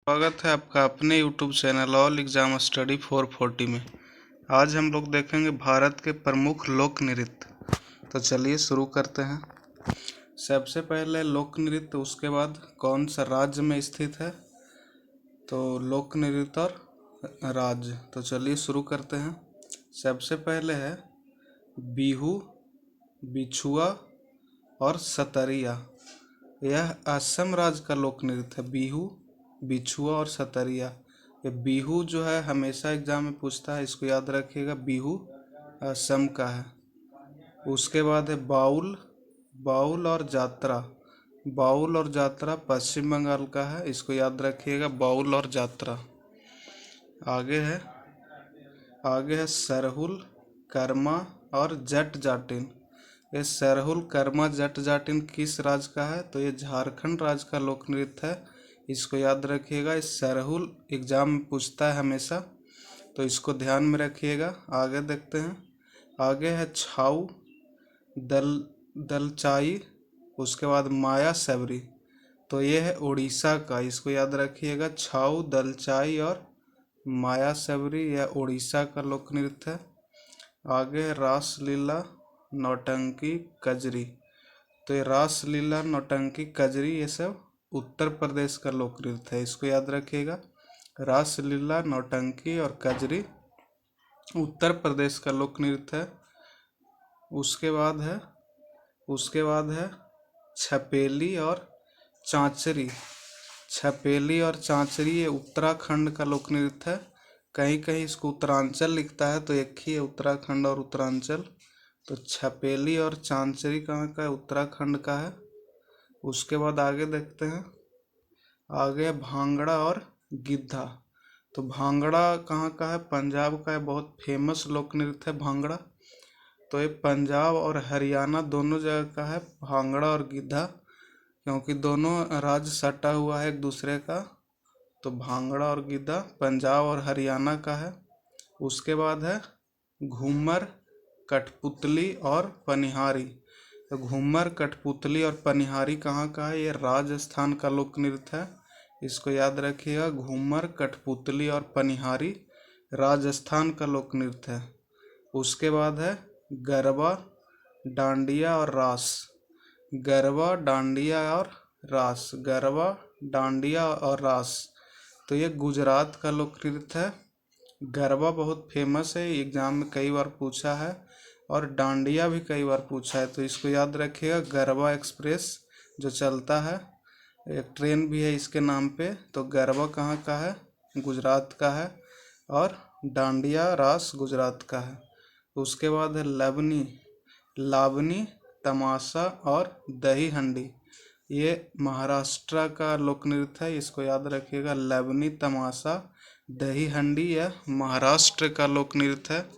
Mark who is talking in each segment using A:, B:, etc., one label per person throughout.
A: स्वागत है आपका अपने YouTube channel all exam study 440 में। आज हम लोग देखेंगे भारत के प्रमुख लोक नृत्य। तो चलिए शुरू करते हैं। सबसे पहले लोक नृत्य, उसके बाद कौन सा राज्य में स्थित है, तो लोक नृत्य और राज्य। तो चलिए शुरू करते हैं। सबसे पहले है बिहू, बिछुआ और सतरिया। यह असम राज्य का लोक नृत्य है। बिहू, बिछुआ और सतरिया। ये बिहू जो है हमेशा एग्जाम में पूछता है, इसको याद रखिएगा। बिहू असम का है। उसके बाद है बाउल, बाउल और जात्रा। बाउल और जात्रा पश्चिम बंगाल का है, इसको याद रखिएगा, बाउल और जात्रा। आगे है सरहुल, कर्मा और जट जाटिन। ये सरहुल, कर्मा, जट जाटिन किस राज्य का है, तो ये झारखंड राज्य का लोक नृत्य है, इसको याद रखिएगा। इस सरहुल एग्जाम में पूछता है हमेशा, तो इसको ध्यान में रखिएगा। आगे देखते हैं। आगे है छाऊ, दलचाई, उसके बाद माया सबरी। तो ये है उड़ीसा का, इसको याद रखिएगा। छाऊ, दलचाई और माया सबरी, यह उड़ीसा का लोक नृत्य है। आगे है रासलीला, नौटंकी, कजरी। तो ये रासलीला, नौटंकी, कजरी, ये सब उत्तर प्रदेश का लोक नृत्य है, इसको याद रखिएगा। रासलीला, नौटंकी और कजरी उत्तर प्रदेश का लोक नृत्य है। उसके बाद है छपेली और चांचरी। छपेली और चांचरी ये उत्तराखंड का लोक नृत्य है। कहीं कहीं इसको उत्तरांचल लिखता है, तो एक ही है, उत्तराखंड और उत्तरांचल। तो छपेली और चांचरी कहाँ का है, उत्तराखंड का है। उसके बाद आगे देखते हैं। आगे भांगड़ा और गिद्धा। तो भांगड़ा कहाँ का है, पंजाब का है, बहुत फेमस लोक नृत्य है भांगड़ा। तो ये पंजाब और हरियाणा दोनों जगह का है भांगड़ा और गिद्धा, क्योंकि दोनों राज्य सटा हुआ है एक दूसरे का। तो भांगड़ा और गिद्धा पंजाब और हरियाणा का है। उसके बाद है घूमर, कठपुतली और पनिहारी। तो घूमर, कठपुतली और पनिहारी कहाँ का है, ये राजस्थान का लोक नृत्य है, इसको याद रखिएगा। घूमर, कठपुतली और पनिहारी राजस्थान का लोक नृत्य है। उसके बाद है गरबा, डांडिया और रास। गरबा, डांडिया और रास। गरबा, डांडिया और रास, तो ये गुजरात का लोक नृत्य है। गरबा बहुत फेमस है, एग्जाम में कई बार पूछा है, और डांडिया भी कई बार पूछा है, तो इसको याद रखिएगा। गरबा एक्सप्रेस जो चलता है, एक ट्रेन भी है इसके नाम पे। तो गरबा कहाँ का है, गुजरात का है, और डांडिया, रास गुजरात का है। उसके बाद है लवनी, लावनी, तमाशा और दही हंडी। ये महाराष्ट्र का लोक नृत्य है, इसको याद रखिएगा। लवनी, तमाशा, दही हंडी, यह महाराष्ट्र का लोक नृत्य है।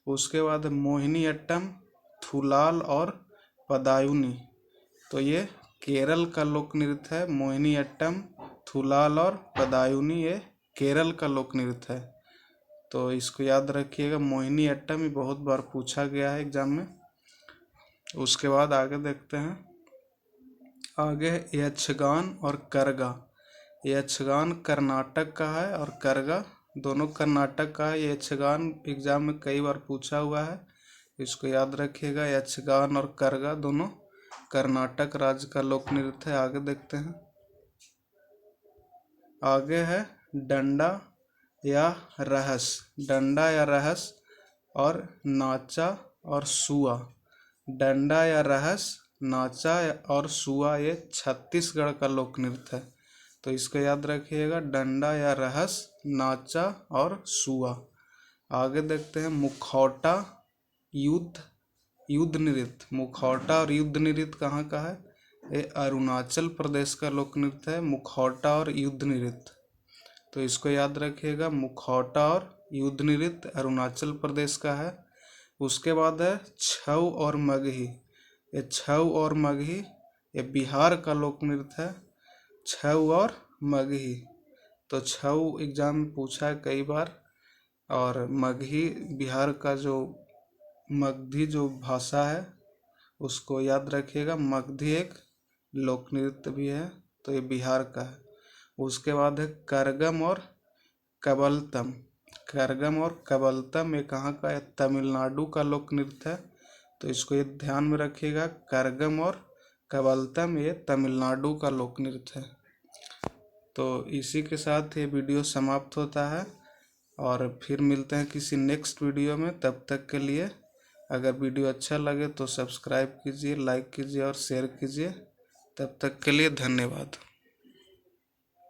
A: उसके बाद मोहिनी अट्टम, थुलाल और पदायुनी। तो ये केरल का लोक नृत्य है। मोहिनी अट्टम, थुलाल और पदायुनी ये केरल का लोक नृत्य है, तो इसको याद रखिएगा। मोहिनी अट्टम ही बहुत बार पूछा गया है एग्जाम में। उसके बाद आगे देखते हैं। आगे है यक्षगान और करगा। यक्षगान कर्नाटक का है और करगा दोनों कर्नाटक का है। यक्षगान एग्जाम में कई बार पूछा हुआ है, इसको याद रखिएगा। यक्षगान और करगा दोनों कर्नाटक राज्य का लोक नृत्य है। आगे देखते हैं। आगे है डंडा या रहस। डंडा या रहस और नाचा और सुआ। डंडा या रहस, नाचा और सुआ, ये छत्तीसगढ़ का लोक नृत्य है, तो इसको याद रखिएगा। डंडा या रहस, नाचा और सुआ। आगे देखते हैं मुखौटा, युद्ध नृत्य। मुखौटा और युद्ध नृत्य कहाँ का है, ये अरुणाचल प्रदेश का लोक नृत्य है, मुखौटा और युद्ध नृत्य। तो इसको याद रखिएगा, मुखौटा और युद्ध नृत्य अरुणाचल प्रदेश का है। उसके बाद है छऊ और मगही। ये छऊ और मगही ये बिहार का लोक नृत्य है। छऊ और मगही, तो छऊ एग्जाम में पूछा है कई बार, और मगही बिहार का जो मगधी जो भाषा है उसको याद रखिएगा। मगधी एक लोक नृत्य भी है, तो ये बिहार का है। उसके बाद है करगम और कबलतम। करगम और कबलतम ये कहाँ का है? तमिलनाडु का लोक नृत्य है, तो इसको ये ध्यान में रखिएगा। करगम और कबलतम ये तमिलनाडु का लोक नृत्य है। तो इसी के साथ ये वीडियो समाप्त होता है और फिर मिलते हैं किसी नेक्स्ट वीडियो में। तब तक के लिए अगर वीडियो अच्छा लगे तो सब्सक्राइब कीजिए, लाइक कीजिए और शेयर कीजिए। तब तक के लिए धन्यवाद।